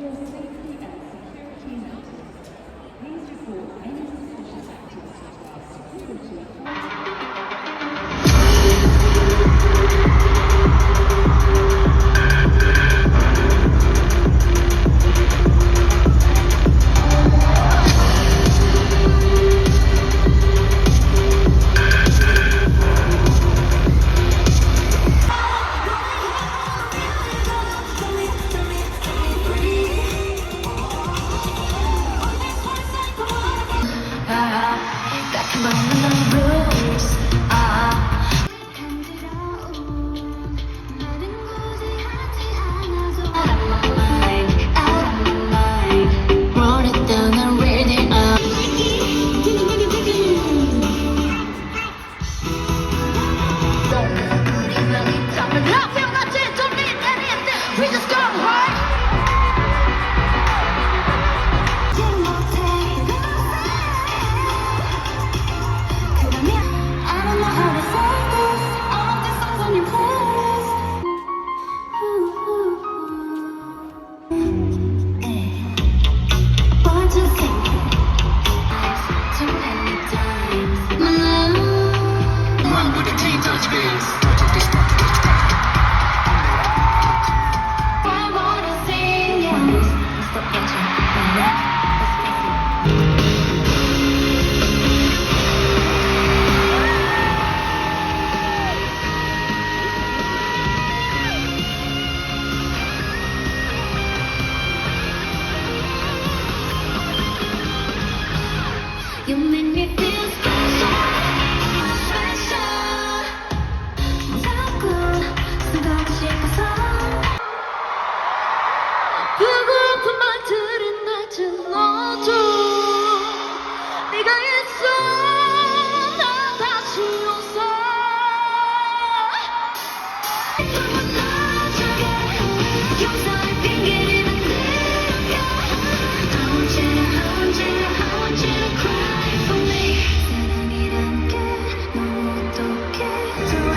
your safety and security notice. Please report any suspicious activity to our security. You make me feel special, special. 자꾸 생각이 싶어서 배고픈 말들은 날 질러줘. 네가 있어 난 다시 웃어. 용서를 핑계를 만들어가. I want you, I want you, I want you to cry for me. 사랑이란 게 너무 어떡해. 좋아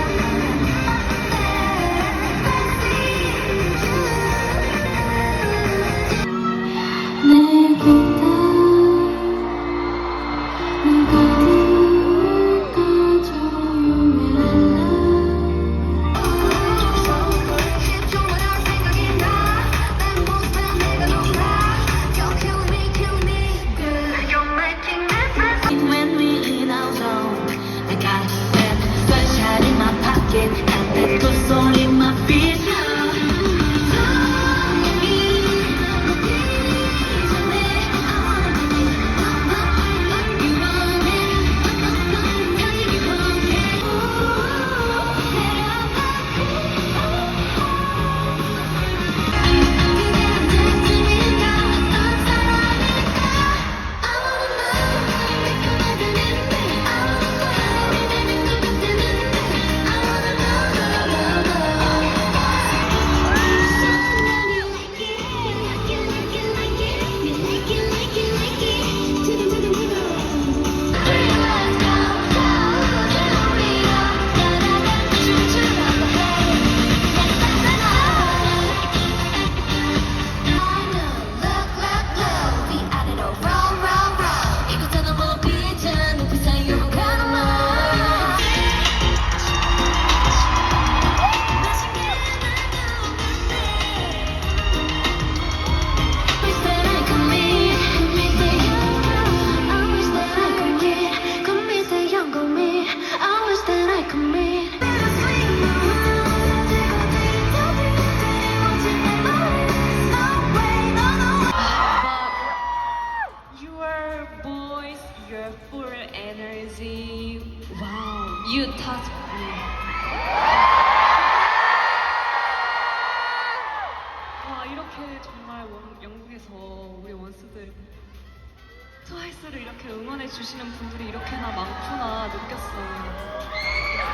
Your full energy. Wow, you touch me. 와, 이렇게 정말 영국에서 우리 원스들 트와이스를 이렇게 응원해 주시는 분들이 이렇게나 많구나 느꼈어요.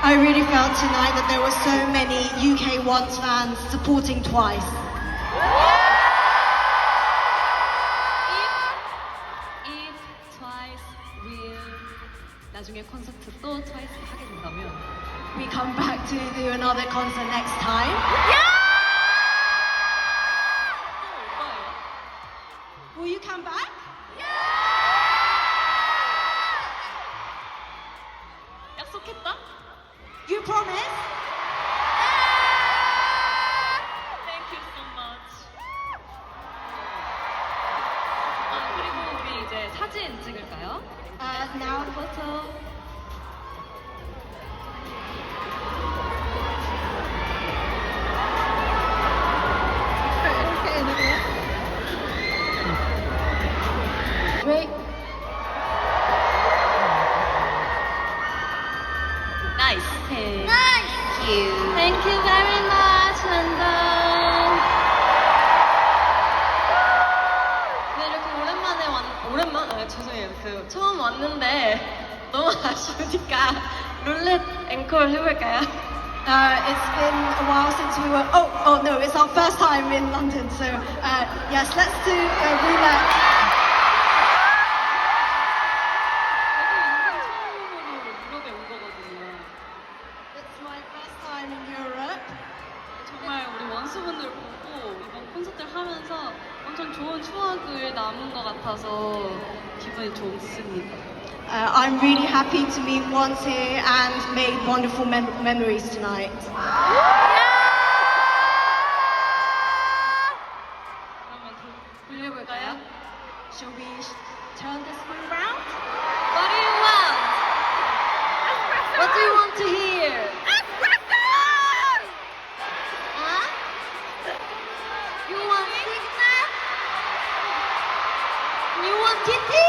I really felt tonight that there were so many UK Once fans supporting Twice. If Twice will 나중에 콘서트 또 트와이스 하게 된다면 We come back to do another concert next time. 또 올 거예요. Will you come back? 약속했다? You promise? Thank you so much. 그리고 우리 이제 사진 찍을까요? Now photo. Great. Nice. Okay. Nice! Thank you very much, Nanda. 네, 이렇게 오랜만? 죄송해요. 처음 왔는데 너무 아쉬우니까 룰렛 앵콜 해볼까요? It's been a while since we were. Oh no! It's our first time in London, so yes, let's do roulette. 저도 인생 처음으로 유럽에 온 거거든요. It's my first time in Europe. 정말 우리 원수분들 보고 이번 콘서트를 하면서 엄청 좋은 추억을 남은 것 같아서 기분이 좋습니다. I'm really happy to meet once here and made wonderful memories tonight. 그러면 돌려볼까요? Shall we turn the screen round? What do you want? What do you want to hear? Huh? You want signal? You want titty?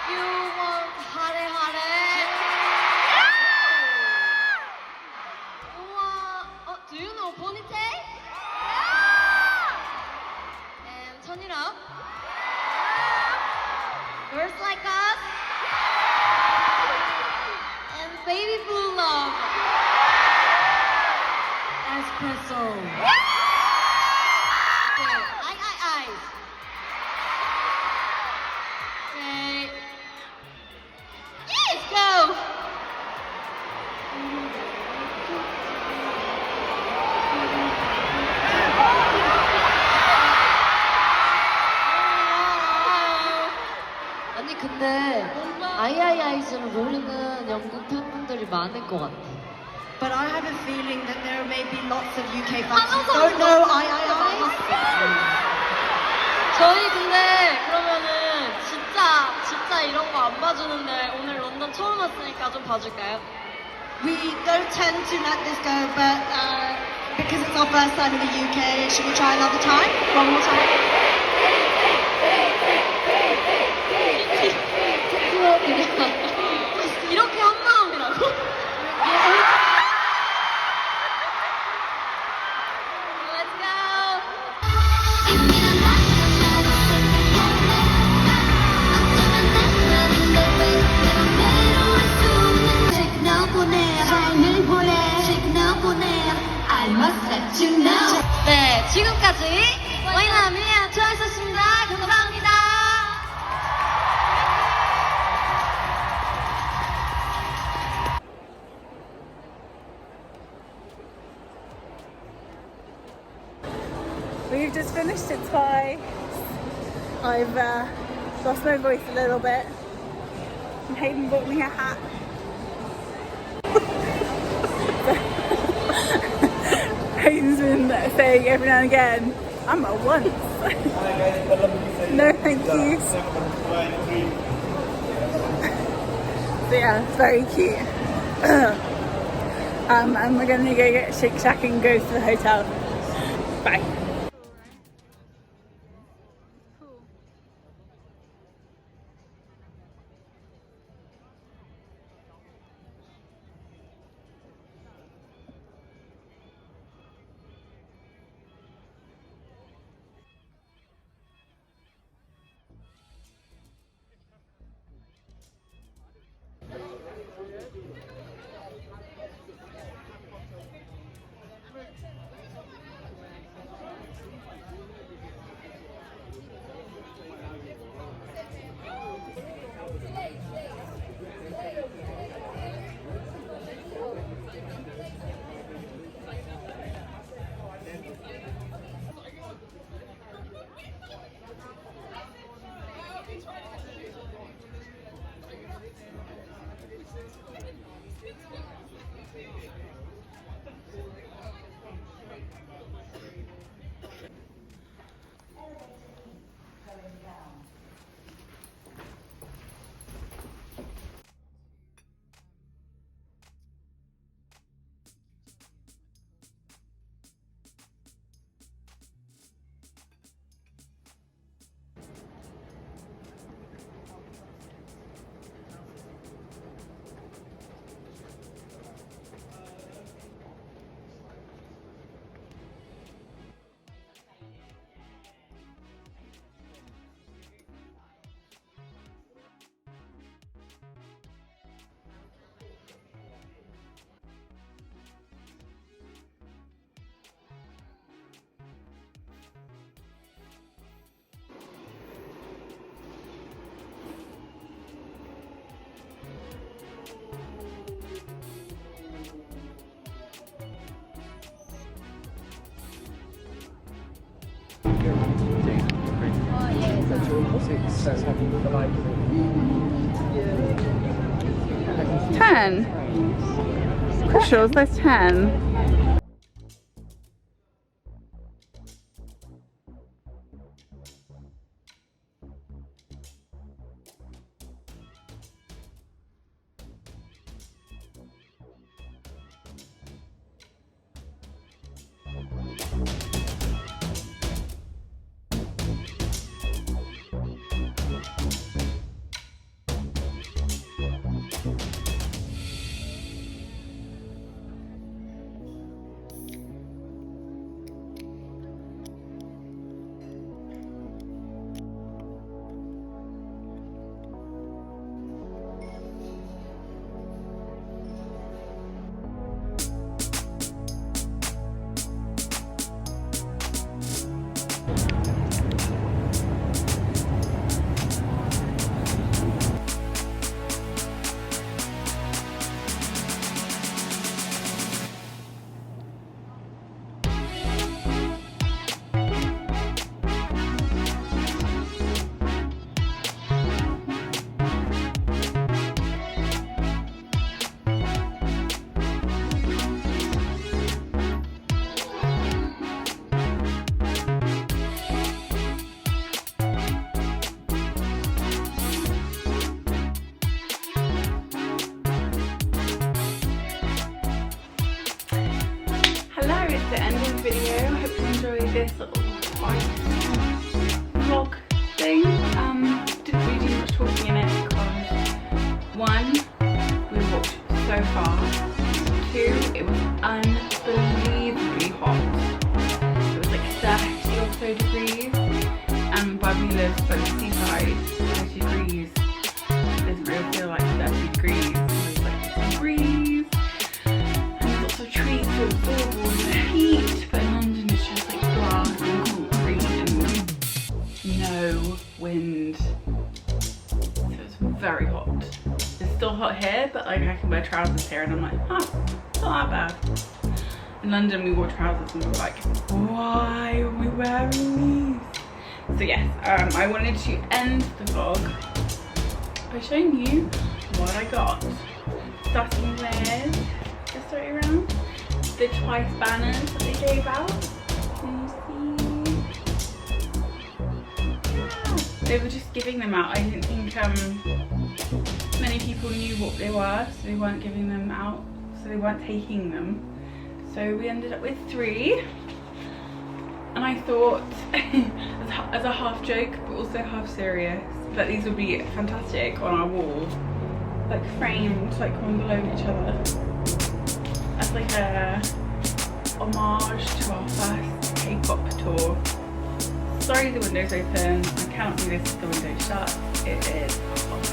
You want hare hare? You want, do you know ponytail? And turn it up. Girls like us. And baby blue love. Espresso. Okay, eyes. Okay. Let's go. 아니 근데 아이아이아이즈를 모르는 영국 팬분들이 많을 것 같아. But I have a feeling that there may be lots of UK fans who don't know I. 저희 근데 그러면은 진짜 이런 거 안 봐주는데 오늘 런던 처음 왔으니까 좀 봐줄까요? We don't tend to let this go, but because it's our first time in the UK, should we try another time? One more time? 이렇게 한 마음이라고? Let's go. Signal 보내, 삶을 보내, signal 보내. I must let you know. 네, 지금까지 와이나미의 투어였습니다. 감사합니다. We've just finished it twice. I've lost my voice a little bit. And Hayden bought me a hat. Hayden's been saying every now and again, I'm a once. No, thank you. So yeah, it's very cute. And we're going to go get Shake Shack and go to the hotel. Bye. 10. Pretty sure there's 10. The end of the video. I hope you enjoyed this little vlog thing. Didn't really do much talking in it because 1, we walked so far. 2, it was unbelievably hot. It was like 30 or so degrees, and where we live, like the seaside, 30 degrees doesn't really feel like 30 degrees. There's like some breeze and there's lots of trees to absorb all the heat, but in London it's just like glass and concrete and no wind, so it's very hot. It's still hot here, but like I can wear trousers here and I'm like, huh, it's not that bad. In London we wore trousers and we were like, why are we wearing these? So yes, I wanted to end the vlog by showing you what I got. Starting with, just right around, the Twice banners that they gave out. Can you see? Yeah. They were just giving them out. I didn't think many people knew what they were, so they weren't giving them out, so they weren't taking them. So we ended up with 3. And I thought, as a half joke, but also half serious, that these would be fantastic on our wall, like framed, like one below each other, as like a homage to our first K-pop tour. Sorry the window's open, I cannot do this with the window shut, it is hot.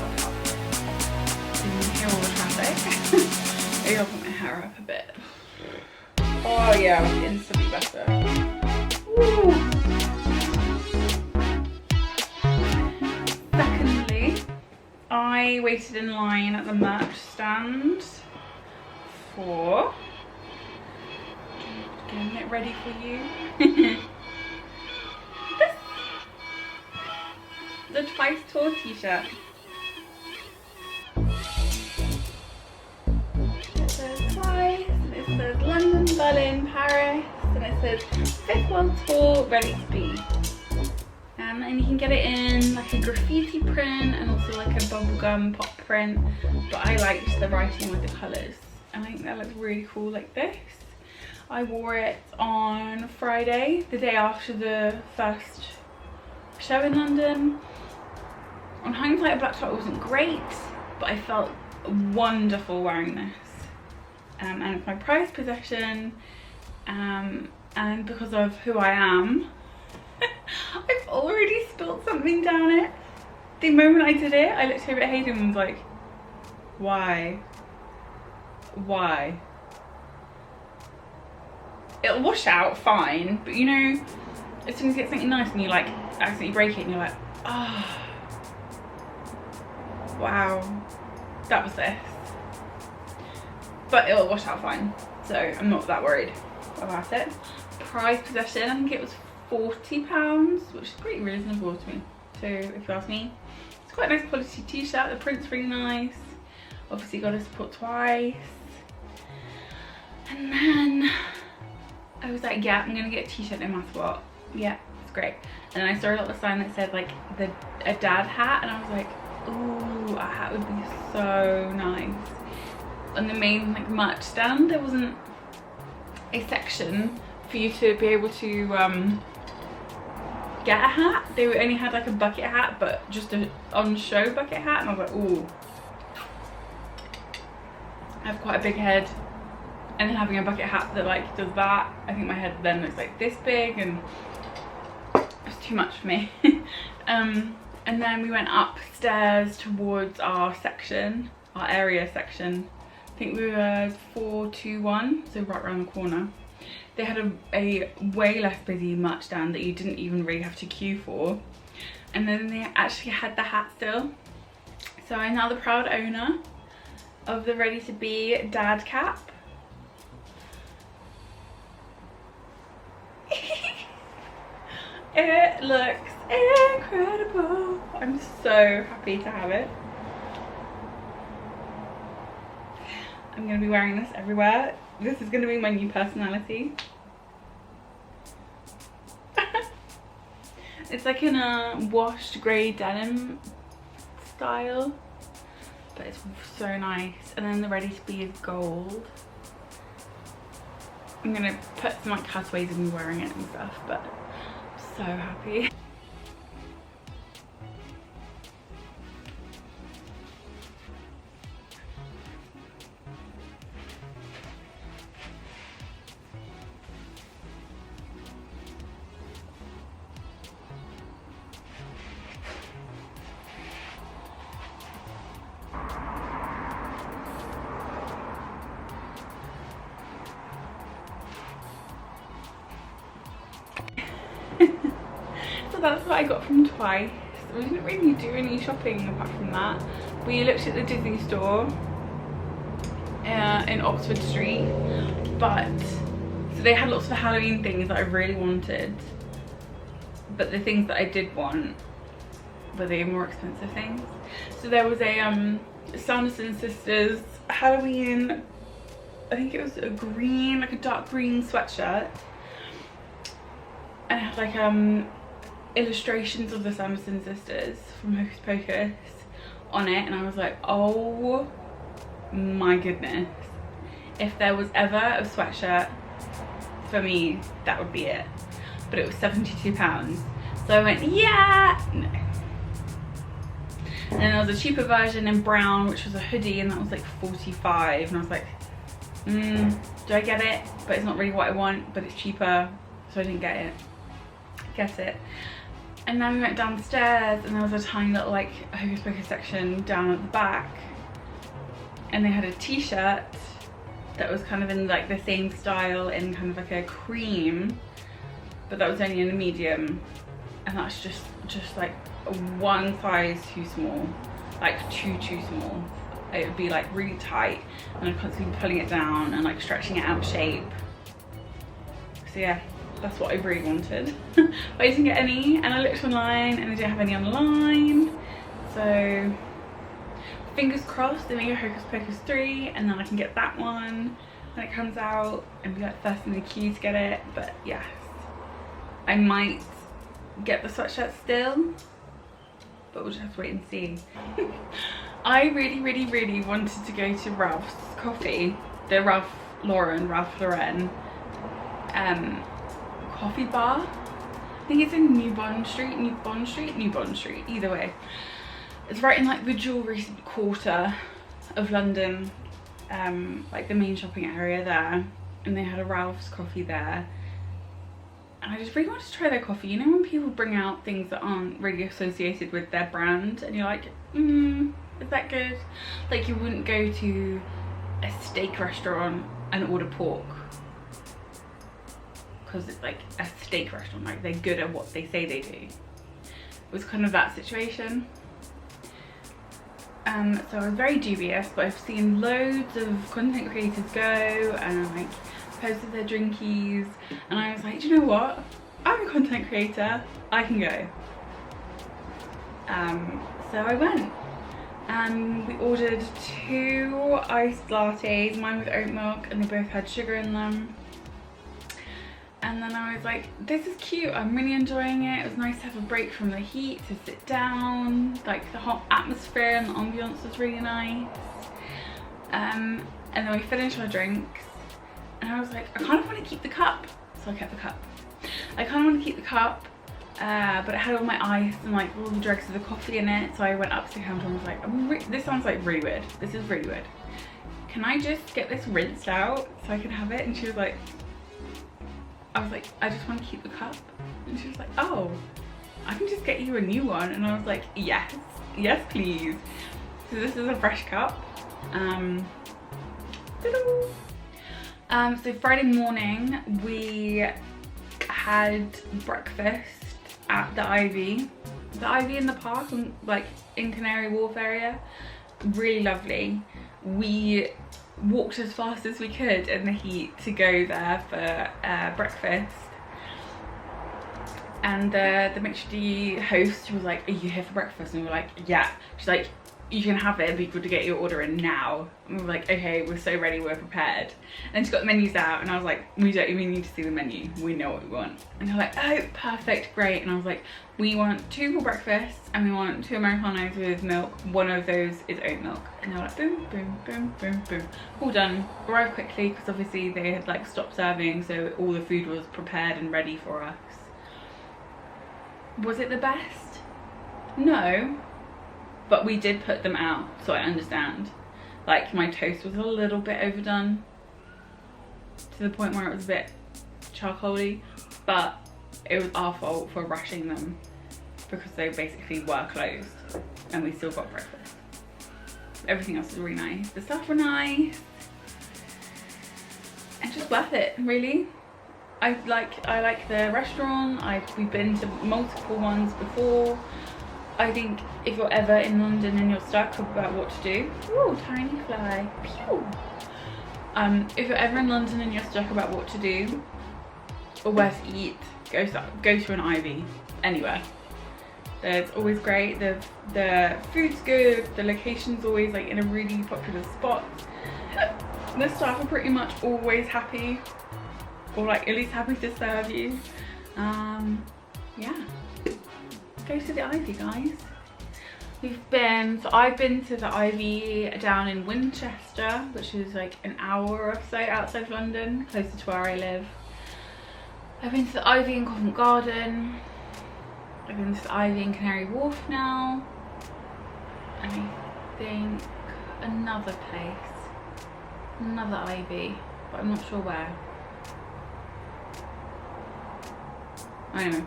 You can hear all the traffic. Maybe I'll put my hair up a bit. Oh yeah, instantly better. Woo. Secondly, I waited in line at the merch stand for getting it ready for you. The Twice Tour t-shirt. It says Twice, and it says London, Berlin, Paris, and it says 5th World Tour, ready to be. And you can get it in like a graffiti print and also like a bubblegum pop print, but I liked the writing with the colours and I think that looks really cool like this. I wore it on Friday, the day after the first show in London. On hindsight, a black top wasn't great, but I felt wonderful wearing this. And it's my prized possession, and because of who I am, I've already spilled something down it. The moment I did it, I looked over at Hayden and was like, why? Why? It'll wash out fine, but you know, as soon as you get something nice and you like accidentally break it and you're like, ah, oh, wow, that was this. But it'll wash out fine, so I'm not that worried about it. Prized possession, I think it was £40, which is pretty reasonable to me. So if you ask me, it's quite a nice quality t-shirt. The print's really nice. Obviously got to support twice. And then I was like, yeah, I'm gonna get a t-shirt no matter what. Yeah, it's great. And then I saw a little sign that said like a dad hat, and I was like, ooh, a hat would be so nice. On the main like merch stand, there wasn't a section for you to be able to get a hat. They only had like a bucket hat, but just a on show bucket hat, and I was like, ooh, I have quite a big head, and then having a bucket hat that like does that, I think my head then looks like this big, and it's too much for me. And then we went upstairs towards our section, our area section. I think we were 421, so right around the corner. They had a way less busy merch stand that you didn't even really have to queue for. And then they actually had the hat still. So I'm now the proud owner of the Ready to Be dad cap. It looks incredible. I'm so happy to have it. I'm going to be wearing this everywhere. This is going to be my new personality. It's like in a washed grey denim style, but it's so nice. And then the Ready to Be is gold. I'm going to put some like cutaways of me wearing it and stuff, but I'm so happy. So that's what I got from Twice. We didn't really do any shopping apart from that. We looked at the Disney store in Oxford Street, but so they had lots of Halloween things that I really wanted, but the things that I did want were the more expensive things. So there was a Sanderson Sisters Halloween, I think it was a green, like a dark green sweatshirt, and it had like illustrations of the Sanderson Sisters from Hocus Pocus on it, and I was like, oh my goodness, if there was ever a sweatshirt for me, that would be it. But it was £72, so I went, yeah, no. And then there was a cheaper version in brown, which was a hoodie, and that was like 45, and I was like, do I get it? But it's not really what I want, but it's cheaper, so I didn't get it. And then we went downstairs, and there was a tiny little like Hocus Pocus section down at the back, and they had a t-shirt that was kind of in like the same style, in kind of like a cream, but that was only in a medium, and that's just like one size too small, like too small. It would be like really tight, and I'm constantly pulling it down and like stretching it out of shape. So yeah, that's what I really wanted. But I didn't get any, and I looked online and they didn't have any online, so fingers crossed they make a Hocus Pocus 3 and then I can get that one when it comes out and be like first in the queue to get it. But yes, I might get the sweatshirt still, but we'll just have to wait and see. I really wanted to go to Ralph's Coffee, the Ralph Lauren coffee bar. I think it's in New Bond Street, either way. It's right in like the jewellery quarter of London, like the main shopping area there, and they had a Ralph's Coffee there. And I just really wanted to try their coffee. You know when people bring out things that aren't really associated with their brand, and you're like, is that good? Like you wouldn't go to a steak restaurant and order pork, because it's like a steak restaurant, like they're good at what they say they do. It was kind of that situation. So I was very dubious, but I've seen loads of content creators go and like posted their drinkies, and I was like, do you know what? I'm a content creator, I can go. So I went. We ordered 2 iced lattes, mine with oat milk, and they both had sugar in them. And then I was like, this is cute, I'm really enjoying it. It was nice to have a break from the heat, to sit down. Like, the hot atmosphere and the ambiance was really nice. And then we finished our drinks, and I was like, I kind of want to keep the cup. So I kept the cup. I kind of want to keep the cup, but it had all my ice and like all the dregs of the coffee in it. So I went up to the counter and was like, this sounds like really weird. This is really weird. Can I just get this rinsed out so I can have it? And she was like, I was like, I just want to keep the cup. And she was like, oh, I can just get you a new one. And I was like, yes, yes please. So this is a fresh cup. So Friday morning we had breakfast at the Ivy in the park, like in Canary Wharf area. Really lovely. We walked as fast as we could in the heat to go there for breakfast, and the mixed host was like, are you here for breakfast? And we were like, yeah. She's like, you can have it, but you've got to get your order in now. And we were like, okay, we're so ready, we're prepared. And she got the menus out, and I was like, we don't even need to see the menu, we know what we want. And they're like, oh, perfect, great. And I was like, we want 2 for breakfast, and we want 2 Americanos with milk. One of those is oat milk. And they were like, boom, boom, boom, boom, boom. All done. Arrived quickly, because obviously they had like stopped serving, so all the food was prepared and ready for us. Was it the best? No. But we did put them out, so I understand. Like, my toast was a little bit overdone to the point where it was a bit charcoaly, but it was our fault for rushing them because they basically were closed and we still got breakfast. Everything else was really nice. The staff were nice and just worth it, really. I like the restaurant. We've been to multiple ones before. I think if you're ever in London and you're stuck about what to do, ooh, tiny fly, pew. If you're ever in London and you're stuck about what to do or where to eat, go to an Ivy, anywhere. It's always great. The food's good. The location's always like in a really popular spot. The staff are pretty much always happy, or like at least happy to serve you. Yeah. Go to the Ivy, guys. I've been to the Ivy down in Winchester, which is like an hour or so outside of London, closer to where I live. I've been to the Ivy in Covent Garden. I've been to the Ivy in Canary Wharf now. And I think another place, another Ivy, but I'm not sure where. I don't know.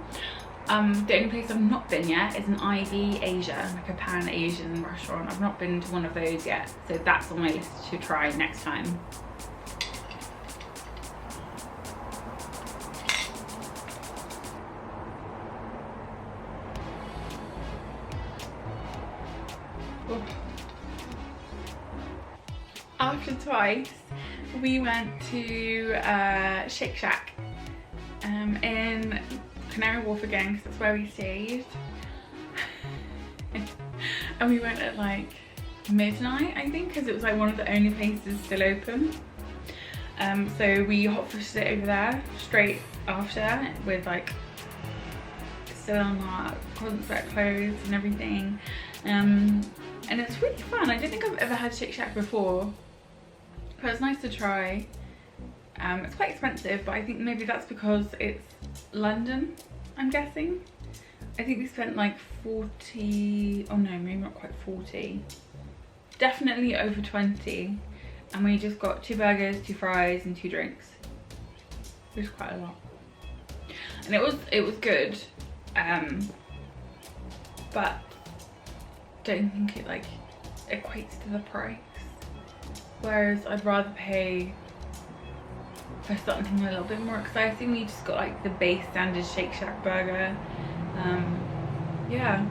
The only place I've not been yet is an Ivy Asia, like a Pan-Asian restaurant. I've not been to one of those yet, so that's on my list to try next time. Oh. After Twice, we went to Shake Shack in Canary Wharf again, because that's where we stayed. And we went at like midnight, I think, because it was like one of the only places still open. So we hot fished it over there straight after, with like still on our concert clothes and everything. And it's really fun. I don't think I've ever had Shake Shack before, but it's nice to try. It's quite expensive, but I think maybe that's because it's London, I'm guessing. I think we spent like 40, oh no, maybe not quite 40. Definitely over 20. And we just got 2 burgers, 2 fries and 2 drinks. It was quite a lot. And it was good. But don't think it like equates to the price. Whereas I'd rather pay for something a little bit more exciting. We just got like the base standard Shake Shack burger. Yeah,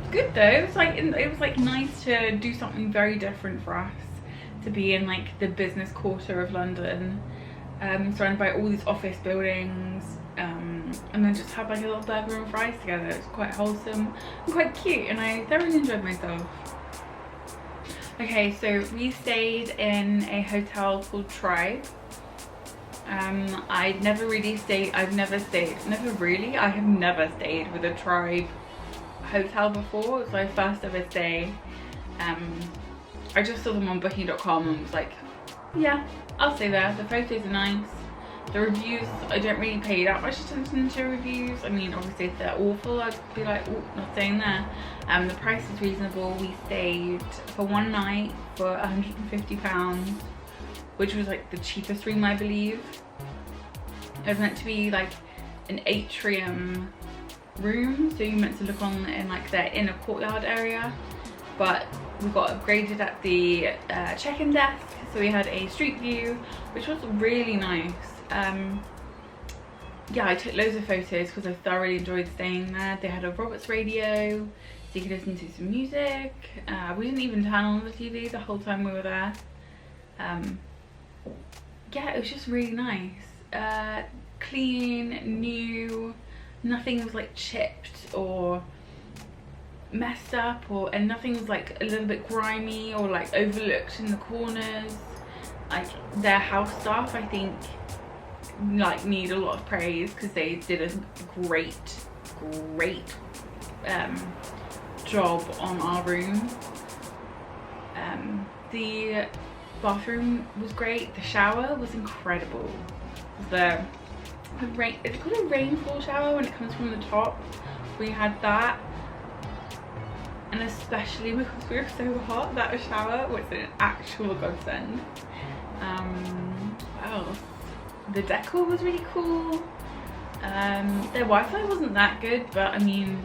it's good though. It was like nice to do something very different for us, to be in like the business quarter of London, surrounded by all these office buildings, and then just have like a little burger and fries together. It's quite wholesome and quite cute, and I thoroughly enjoyed myself. Okay, so we stayed in a hotel called Tribe. I have never stayed with a Tribe hotel before. It was my first ever stay. I just saw them on booking.com and was like, yeah, I'll stay there. The photos are nice. The reviews, I don't really pay that much attention to reviews. I mean, obviously if they're awful, I'd be like, oh, not staying there. The price is reasonable. We stayed for one night for £150, which was like the cheapest room, I believe. It was meant to be like an atrium room, so you're meant to look on in like their inner courtyard area, but we got upgraded at the check-in desk, so we had a street view, which was really nice. Yeah, I took loads of photos because I thoroughly enjoyed staying there. They had a Roberts radio, so you could listen to some music. We didn't even turn on the TV the whole time we were there. Yeah, it was just really nice. Clean, new, nothing was like chipped or messed up, and nothing was like a little bit grimy or like overlooked in the corners. Like their house staff, I think, like need a lot of praise because they did a great job on our room. The bathroom was great. The shower was incredible. It's called a rainfall shower when it comes from the top. We had that, and especially because we were so hot, that shower was an actual godsend. What else? The decor was really cool. Their Wi-Fi wasn't that good, but I mean,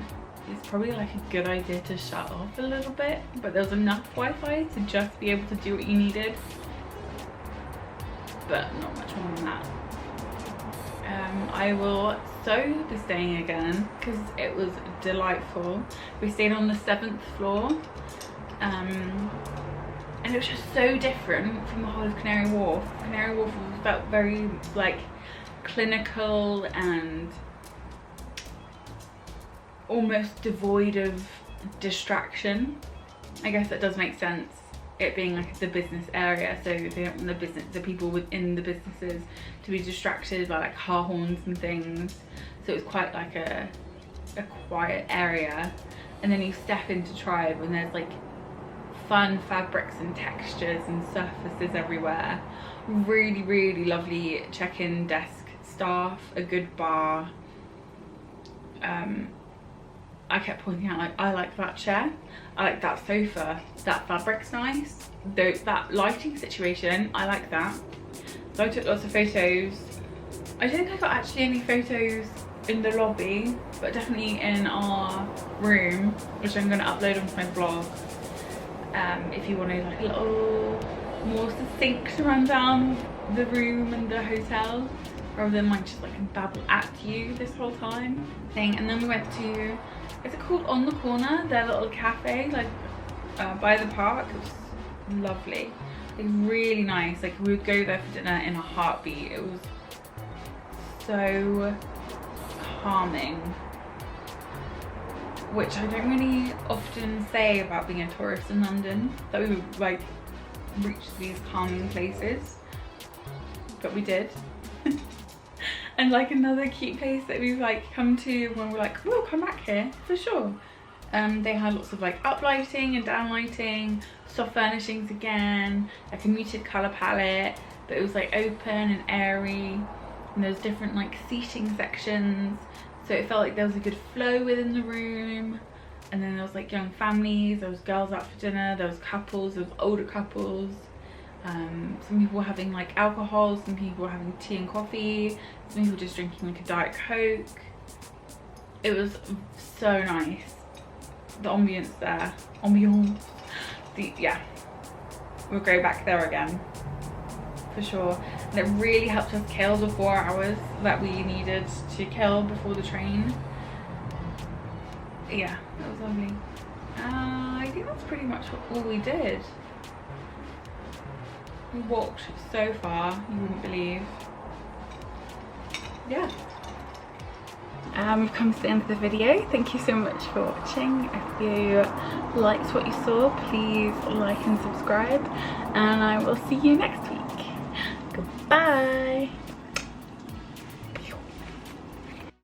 it's probably like a good idea to shut off a little bit, but there was enough Wi-Fi to just be able to do what you needed, but not much more than that. I will so be staying again because it was delightful. We stayed on the 7th floor, and it was just so different from the whole of Canary Wharf. Canary Wharf felt very like clinical and almost devoid of distraction. I guess that does make sense, it being like the business area, so they don't want the people within the businesses to be distracted by like car horns and things. So it was quite like a quiet area. And then you step into Tribe and there's like fun fabrics and textures and surfaces everywhere. Really lovely check-in desk staff, a good bar. I kept pointing out, like, I like that chair, I like that sofa, that fabric's nice, that lighting situation, I like that. So I took lots of photos. I don't think I got actually any photos in the lobby, but definitely in our room, which I'm going to upload onto my blog. If you wanted like a little more succinct rundown of the room and the hotel, rather than like just like babble at you this whole time thing. And then we went to, is it called On the Corner, their little cafe, like by the park. It was lovely, like really nice. Like we would go there for dinner in a heartbeat. It was so calming, which I don't really often say about being a tourist in London, that we would like reach these calming places, but we did. And like another cute place that we've like come to when we're like, we'll come back here for sure. They had lots of like up lighting and down lighting, soft furnishings again, like a muted colour palette, but it was like open and airy, and there's different like seating sections, so it felt like there was a good flow within the room. And then there was like young families, there was girls out for dinner, there was couples, there was older couples. Some people were having like alcohol, some people were having tea and coffee, some people just drinking like a Diet Coke. It was so nice. The ambience there, yeah, we'll go back there again for sure. And it really helped us kill the 4 hours that we needed to kill before the train. Yeah, it was lovely. I think that's pretty much all we did. We walked so far, you wouldn't believe. Yeah. we've come to the end of the video. Thank you so much for watching. If you liked what you saw, please like and subscribe, and I will see you next week. Goodbye.